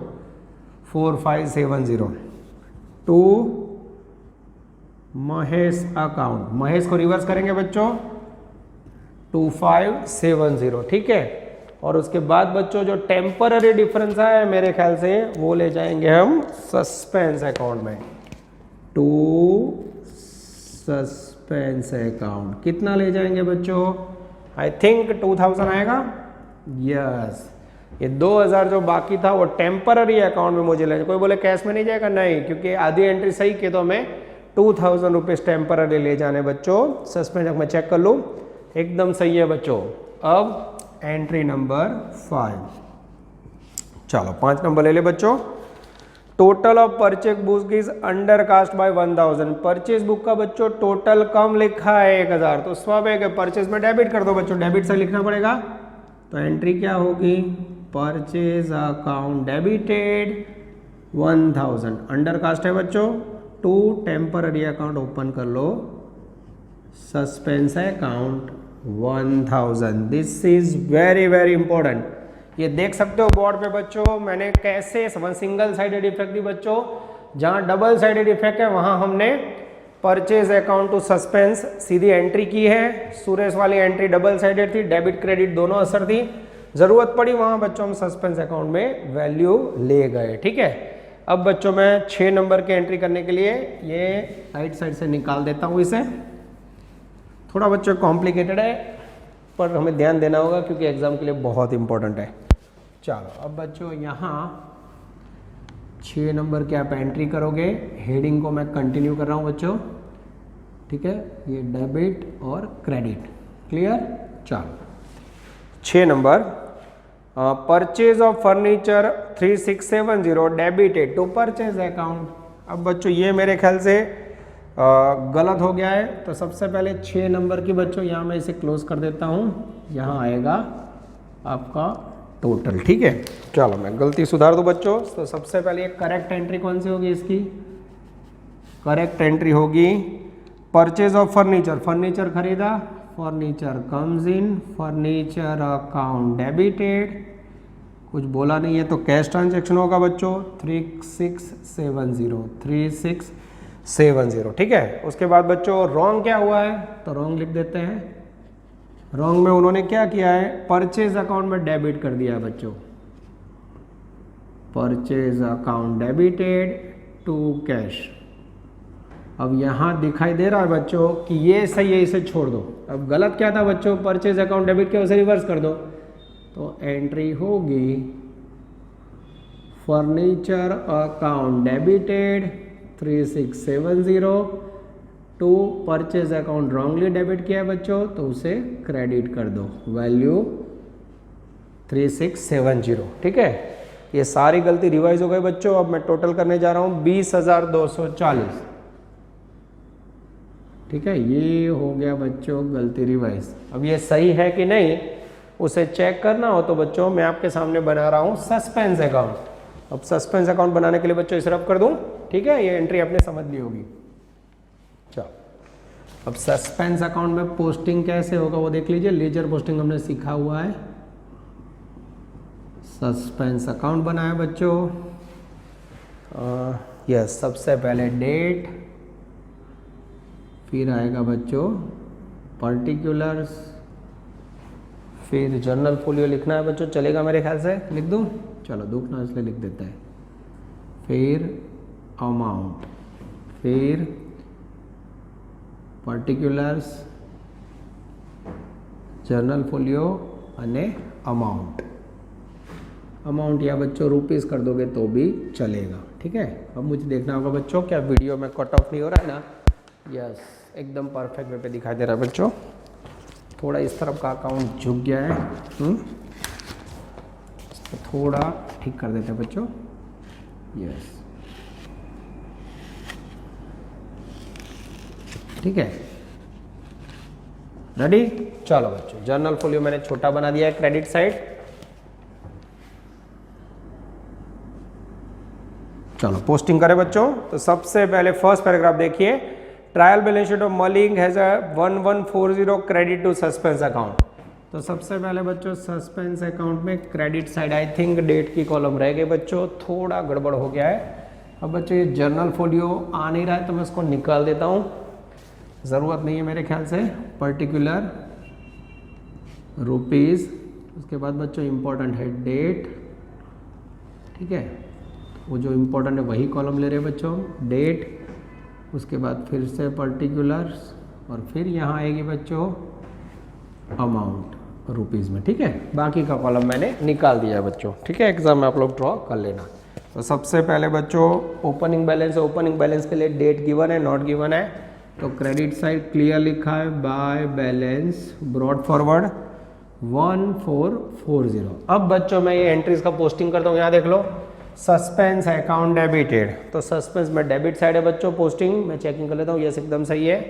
4570 टू महेश अकाउंट, महेश को रिवर्स करेंगे बच्चों 2570, ठीक है। और उसके बाद बच्चों जो टेम्पररी डिफरेंस है मेरे ख्याल से वो ले जाएंगे हम सस्पेंस अकाउंट में, टू सस्पेंस अकाउंट। कितना ले जाएंगे बच्चों, आई थिंक 2000 आएगा, यस। ये 2000 जो बाकी था वो टेम्पररी अकाउंट में मुझे ले, कोई बोले कैश में नहीं जाएगा, नहीं, क्योंकि आधी एंट्री सही की तो हमें 2000 रुपीज टेम्पररी ले जाने बच्चों। सस्पेंस में चेक कर लूँ, एकदम सही है बच्चों। अब एंट्री नंबर 5, चलो 5 नंबर ले ले बच्चों। Total of purchase book is under cast by 1000। Purchase book का बच्चों टोटल कम लिखा है 1000, तो स्वाभाविक है परचेज में डेबिट कर दो बच्चों, डेबिट से लिखना पड़ेगा। तो एंट्री क्या होगी, purchase account debited 1000, undercast है बच्चों, टू टेम्पररी अकाउंट ओपन कर लो, suspense account 1000। This is very very important. ये देख सकते हो बोर्ड पे बच्चों मैंने कैसे सिंगल साइडेड इफेक्ट दी बच्चों, जहां डबल साइडेड इफेक्ट है वहां हमने परचेज अकाउंट टू सस्पेंस सीधी एंट्री की है। सुरेश वाली एंट्री डबल साइडेड थी, डेबिट क्रेडिट दोनों असर थी, जरूरत पड़ी वहां बच्चों हम सस्पेंस अकाउंट में वैल्यू ले गए, ठीक है। अब बच्चों मैं 6 नंबर की एंट्री करने के लिए ये राइट साइड से निकाल देता हूं इसे। थोड़ा बच्चों कॉम्प्लिकेटेड है पर हमें ध्यान देना होगा क्योंकि एग्जाम के लिए बहुत इंपॉर्टेंट है। चलो अब बच्चों यहाँ 6 नंबर की आप एंट्री करोगे, हेडिंग को मैं कंटिन्यू कर रहा हूँ बच्चों, ठीक है। ये डेबिट और क्रेडिट, क्लियर। चलो 6 number, purchase of furniture 3670 debited to purchase account. अब बच्चों ये मेरे ख्याल से गलत हो गया है, तो सबसे पहले 6 नंबर की बच्चों यहाँ मैं इसे क्लोज कर देता हूँ, यहाँ आएगा आपका टोटल, ठीक है। चलो मैं गलती सुधार दूँ बच्चों। तो सबसे पहले करेक्ट एंट्री कौन सी होगी, इसकी करेक्ट एंट्री होगी परचेज ऑफ फर्नीचर, फर्नीचर खरीदा, furniture comes in, furniture account debited, कुछ बोला नहीं है तो कैश ट्रांजैक्शन होगा बच्चों 3670, ठीक है। उसके बाद बच्चों रॉन्ग क्या हुआ है, तो रॉन्ग लिख देते हैं। रॉन्ग में उन्होंने क्या किया है, परचेज अकाउंट में डेबिट कर दिया है बच्चों, purchase account debited to cash. अब यहाँ दिखाई दे रहा है बच्चों कि ये सही है, इसे छोड़ दो। अब गलत क्या था बच्चों, परचेज अकाउंट डेबिट के उसे रिवर्स कर दो, तो एंट्री होगी furniture account debited 3670 to purchase account wrongly debit किया है बच्चों, तो उसे क्रेडिट कर दो, वैल्यू 3670, ठीक है। ये सारी गलती रिवाइज हो गई बच्चों। अब मैं टोटल करने जा रहा हूँ 20,240, ठीक है। ये हो गया बच्चों गलती रिवाइज। अब ये सही है कि नहीं उसे चेक करना हो तो बच्चों मैं आपके सामने बना रहा हूँ सस्पेंस अकाउंट। अब सस्पेंस अकाउंट बनाने के लिए बच्चों इसे रब कर दूं, ठीक है। ये एंट्री आपने समझ ली होगी। चलो अब सस्पेंस अकाउंट में पोस्टिंग कैसे होगा वो देख लीजिए। लेजर पोस्टिंग हमने सीखा हुआ है। सस्पेंस अकाउंट बनाया बच्चों, यस। सबसे पहले डेट, फिर आएगा बच्चों पर्टिकुलर्स, फिर जर्नल फोलियो लिखना है बच्चों, चलेगा मेरे ख्याल से, लिख दूं, चलो दुखना इसलिए लिख देते हैं। फिर अमाउंट, फिर पर्टिकुलर्स, जर्नल फोलियो અને अमाउंट, अमाउंट या बच्चों रुपीज़ कर दोगे तो भी चलेगा, ठीक है। अब मुझे देखना होगा बच्चों क्या वीडियो में कट ऑफ नहीं हो रहा है ना। यस, एकदम परफेक्ट वे पे दिखाई दे रहा है बच्चों। थोड़ा इस तरफ का अकाउंट झुक गया है, इसको थोड़ा ठीक कर देते हैं बच्चों। यस, ठीक है, रेडी। चलो बच्चों, जर्नल फोलियो मैंने छोटा बना दिया है क्रेडिट साइड। चलो पोस्टिंग करें बच्चों। तो सबसे पहले फर्स्ट पैराग्राफ देखिए, trial balance sheet of Maling has a 1140 credit to suspense account. तो सबसे पहले बच्चों सस्पेंस अकाउंट में credit side, I think date की कॉलम रह गई बच्चों, थोड़ा गड़बड़ हो गया है। अब बच्चों ये जर्नल फोलियो आ नहीं रहा है तो मैं इसको निकाल देता हूँ, ज़रूरत नहीं है मेरे ख्याल से। पर्टिकुलर रुपीज़, उसके बाद बच्चों इम्पोर्टेंट है डेट, ठीक है। वो जो इम्पोर्टेंट है वही कॉलम ले रहे हैं बच्चों, डेट, उसके बाद फिर से पर्टिकुलर्स, और फिर यहाँ आएगी बच्चों अमाउंट रुपीज़ में, ठीक है। बाकी का कॉलम मैंने निकाल दिया है बच्चों, ठीक है। एग्जाम में आप लोग ड्रॉ कर लेना। तो सबसे पहले बच्चों ओपनिंग बैलेंस है, ओपनिंग बैलेंस के लिए डेट गिवन है, नॉट गिवन है। तो क्रेडिट साइड क्लियर लिखा है, बाय बैलेंस ब्रॉड फॉरवर्ड 1440। अब बच्चों मैं ये एंट्रीज का पोस्टिंग करता हूँ, यहाँ देख लो, सस्पेंस अकाउंट डेबिटेड। तो सस्पेंस में डेबिट साइड है बच्चों, पोस्टिंग मैं चेकिंग कर लेता हूँ, यस एकदम सही है।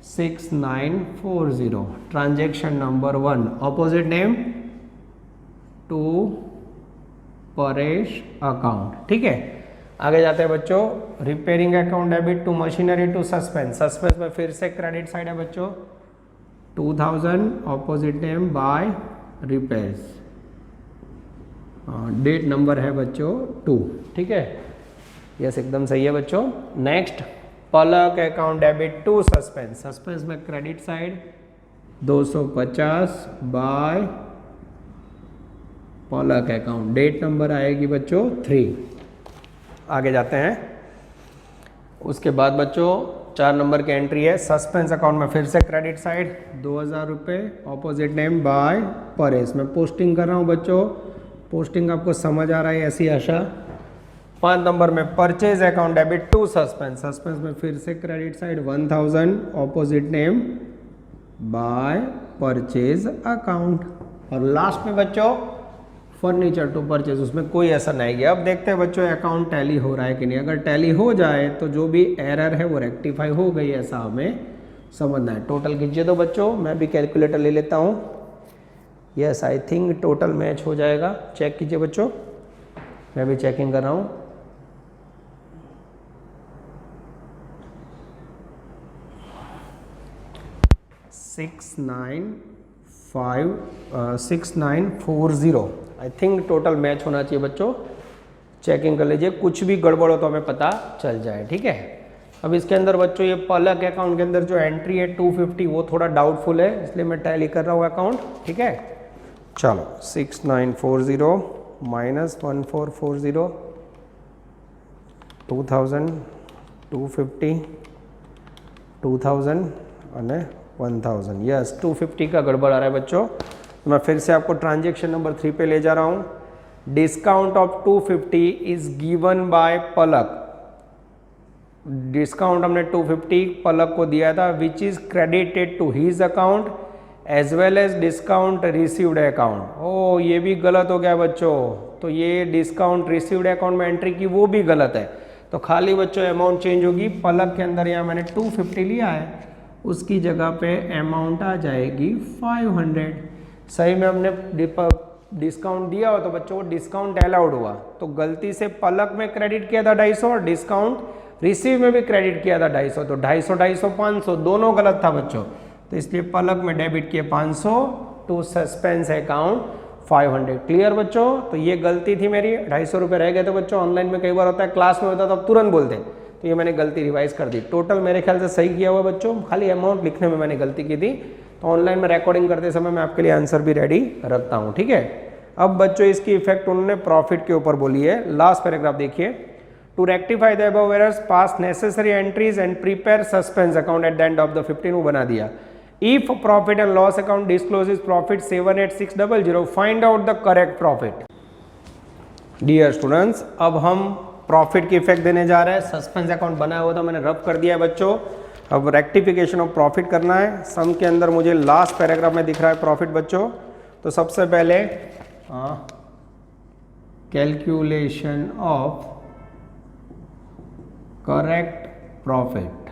6940 transaction number 1, opposite name to Paresh account, ठीक है। आगे जाते हैं बच्चों, repairing account debit to machinery to suspense. Suspense में फिर से क्रेडिट साइड है बच्चों 2000, opposite name by repairs, date number है बच्चों 2, ठीक है। यस एकदम सही है बच्चों। Next, Palak account debit to suspense. Suspense में credit side 250 by Palak account, date number आएगी बच्चों 3। आगे जाते हैं, उसके बाद बच्चों 4 नंबर की एंट्री है, सस्पेंस अकाउंट में फिर से क्रेडिट साइड 2000 रुपये, ऑपोजिट नेम बाय परेश। मैं पोस्टिंग कर रहा हूँ बच्चों, पोस्टिंग आपको समझ आ रहा है ऐसी आशा। 5 नंबर में purchase account debit to suspense. Suspense में फिर से credit side 1000, opposite name by purchase account. और लास्ट में बच्चों फर्नीचर टू परचेज, उसमें कोई ऐसा नहीं गया। अब देखते हैं बच्चों अकाउंट टैली हो रहा है कि नहीं। अगर टैली हो जाए तो जो भी एरर है वो रेक्टिफाई हो गई, ऐसा हमें समझना है। टोटल कीजिए तो बच्चों, मैं भी कैलकुलेटर ले लेता हूँ। Yes I think total match हो जाएगा, चेक कीजिए बच्चों, मैं भी चेकिंग कर रहा हूँ। Six nine 40 I think total match होना चाहिए बच्चों, चेकिंग कर लीजिए, कुछ भी गड़बड़ हो तो हमें पता चल जाए, ठीक है। अब इसके अंदर बच्चों ये पलक अकाउंट के अंदर जो एंट्री है 250 वो थोड़ा डाउटफुल है, इसलिए मैं टैली कर रहा हूँ अकाउंट, ठीक है। चलो 6940 माइनस 1440, 2000, 250, 2000 અને 1000। यस 250 का गड़बड़ आ रहा है बच्चों। मैं फिर से आपको ट्रांजेक्शन नंबर 3 पे ले जा रहा हूँ। Discount of 250 is given by Palak. Discount हमने 250 पलक को दिया था, which is credited to his account as well as discount received account. ओ ये भी गलत हो गया बच्चों, तो ये डिस्काउंट रिसीव्ड अकाउंट में एंट्री की वो भी गलत है। तो खाली बच्चों अमाउंट चेंज होगी, पलक के अंदर यहाँ मैंने 250 लिया है, उसकी जगह पे अमाउंट आ जाएगी 500। सही में हमने डिस्काउंट दिया हो तो बच्चों को डिस्काउंट अलाउड हुआ, तो गलती से पलक में क्रेडिट किया था 250 और डिस्काउंट रिसीव में भी क्रेडिट किया था 250, तो 250, 500 दोनों गलत था बच्चों। तो इसलिए पलक में डेबिट किए 500 टू सस्पेंस अकाउंट 500। क्लियर बच्चों, तो ये गलती थी मेरी, 250 रुपये रह गए थे बच्चों। ऑनलाइन में कई बार होता है, क्लास में होता तो अब तुरंत बोलते, तो ये मैंने गलती रिवाइज कर दी। टोटल मेरे ख्याल से सही किया हुआ बच्चों, खाली अमाउंट लिखने में मैंने गलती की थी। तो ऑनलाइन में रिकॉर्डिंग करते समय मैं आपके लिए आंसर भी रेडी रखता हूँ, ठीक है। अब बच्चों इसकी इफेक्ट उन्होंने प्रॉफिट के ऊपर बोली है। लास्ट पैराग्राफ देखिए, to rectify the above errors pass necessary entries and prepare suspense account at the end of the 15 वो बना दिया। If profit and loss account discloses profit 78600, find out the correct profit. Dear students, अब हम profit की effect देने जा रहे हैं। सस्पेंस अकाउंट बनाया हुआ था, मैंने रब कर दिया है बच्चों। अब रेक्टिफिकेशन ऑफ प्रॉफिट करना है। सम के अंदर मुझे लास्ट पैराग्राफ में दिख रहा है प्रॉफिट बच्चों। तो सबसे पहले calculation of correct profit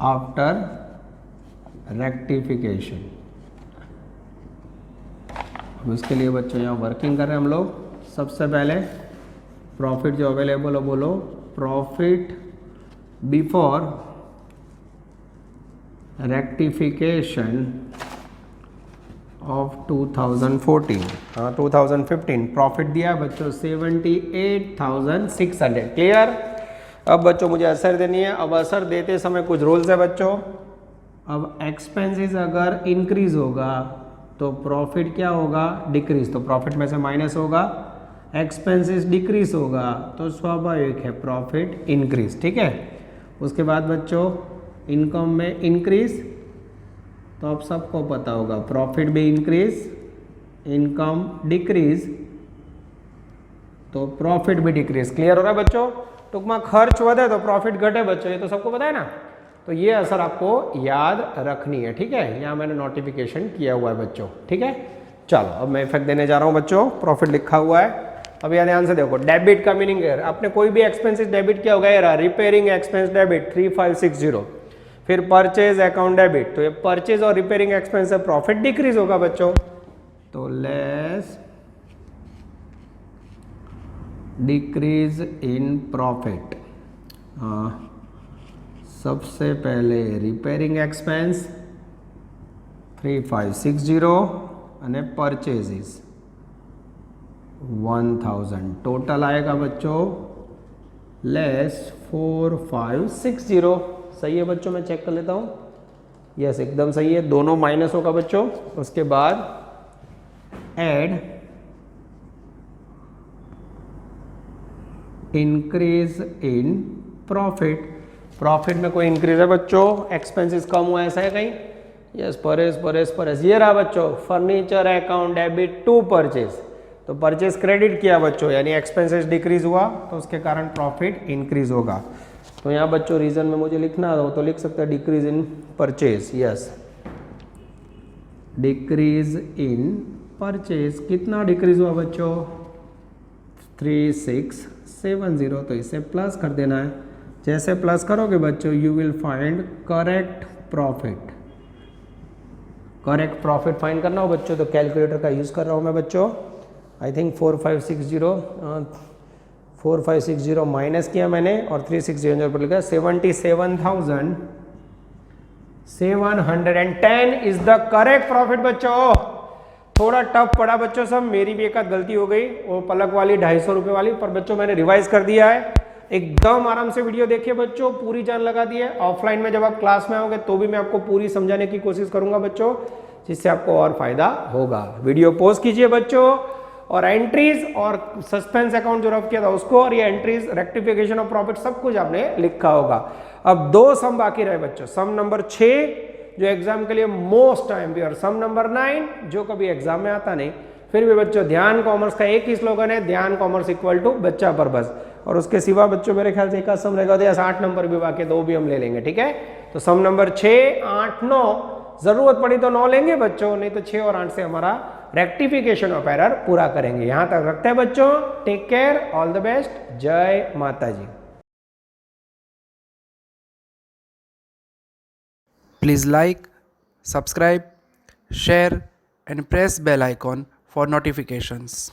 after rectification. अब इसके लिए बच्चों यहाँ वर्किंग कर रहे हैं हम लोग। सबसे पहले प्रॉफिट जो अवेलेबल हो बोलो, प्रॉफिट बिफोर रेक्टिफिकेशन ऑफ 2014। हाँ 2015 प्रॉफिट दिया बच्चों 78,600। क्लियर। अब बच्चों मुझे असर देनी है। अब असर देते समय कुछ रूल्स है बच्चों। अब एक्सपेंसेस अगर इंक्रीज होगा तो प्रॉफिट क्या होगा, डिक्रीज। तो प्रॉफिट में से माइनस होगा। एक्सपेंसेस डिक्रीज होगा तो स्वाभाविक है प्रॉफिट इंक्रीज। ठीक है। उसके बाद बच्चों इनकम में इंक्रीज, तो आप सबको पता होगा प्रॉफिट भी इंक्रीज, इनकम डिक्रीज तो प्रॉफिट भी डिक्रीज। क्लियर हो रहा है बच्चों। टूंक में खर्च बढ़े तो प्रॉफिट घटे बच्चों, ये तो सबको पता है ना। तो ये असर आपको याद रखनी है। ठीक है। यहाँ मैंने नोटिफिकेशन किया हुआ है बच्चों। ठीक है। चलो अब मैं इफेक्ट देने जा रहा हूँ बच्चों। प्रॉफिट लिखा हुआ है। अब यहाँ ध्यान से देखो, डेबिट का मीनिंग है आपने कोई भी एक्सपेंसेस डेबिट किया होगा। ये रहा रिपेयरिंग एक्सपेंस डेबिट 3560। फिर परचेज अकाउंट डेबिट, तो ये परचेज और रिपेयरिंग एक्सपेंस से प्रॉफिट डिक्रीज होगा बच्चों। तो लेस डिक्रीज इन प्रॉफिट। सबसे पहले रिपेयरिंग एक्सपेंस 3560 અને परचेजेस 1000। टोटल आएगा बच्चों लेस 4560। सही है बच्चों, मैं चेक कर लेता हूँ। यस एकदम सही है, दोनों माइनस होगा बच्चों। उसके बाद add increase in profit. Profit में कोई इंक्रीज है बच्चों, एक्सपेंसेस कम हुआ ऐसा है कहीं। यस परेस ये रहा बच्चों furniture account debit to purchase. तो परचेज क्रेडिट किया बच्चों, यानी एक्सपेंसेस डिक्रीज हुआ तो उसके कारण प्रॉफिट इंक्रीज होगा। तो यहाँ बच्चों रीजन में मुझे लिखना हो तो लिख सकते हैं decrease in purchase. Yes decrease in purchase. कितना डिक्रीज हुआ बच्चों 3670। तो इसे प्लस कर देना है। जैसे प्लस करोगे बच्चों you will find correct profit. Correct profit find करना हो बच्चों तो कैलकुलेटर का यूज़ कर रहा हूँ मैं बच्चों। आई थिंक 4560 माइनस किया मैंने और 360 पर लिखा 77,710 इज द करेक्ट प्रॉफिट बच्चों। थोड़ा टफ पड़ा बच्चों सब, मेरी भी एक आध गलती हो गई वो पलक वाली 250 रुपये वाली, पर बच्चों मैंने रिवाइज कर दिया है। एकदम आराम से वीडियो देखिए बच्चों, पूरी जान लगा दी है। ऑफलाइन में जब आप क्लास में आओगे तो भी मैं आपको पूरी समझाने की कोशिश करूंगा बच्चों, जिससे आपको और फायदा होगा। वीडियो पॉज कीजिए बच्चों और एंट्रीज और सस्पेंस अकाउंट जो रफ किया था उसको और ये एंट्रीज रेक्टिफिकेशन ऑफ प्रॉफिट सब कुछ आपने लिखा होगा। अब 2 सम बाकी रहे बच्चों। सम नंबर 6 जो एग्जाम के लिए मोस्ट टाइम भी, और सम नंबर 9 जो कभी एग्जाम में आता नहीं। फिर भी बच्चों ध्यान कॉमर्स का एक ही स्लोगन है, ध्यान कॉमर्स इक्वल टू बच्चा पर बस। और उसके सिवा बच्चों मेरे ख्याल से एक सम रहेगा तो 8 नंबर भी बाकी, 2 भी हम ले लेंगे। ठीक है। तो सम नंबर 6, 8, 9 जरूरत पड़ी तो 9 लेंगे बच्चों, नहीं तो 6 और 8 से हमारा रेक्टिफिकेशन ऑफ एरर पूरा करेंगे। यहां तक रखते हैं बच्चों। Take care, all the best, जय माता जी। Please like, subscribe, share and press bell icon for notifications.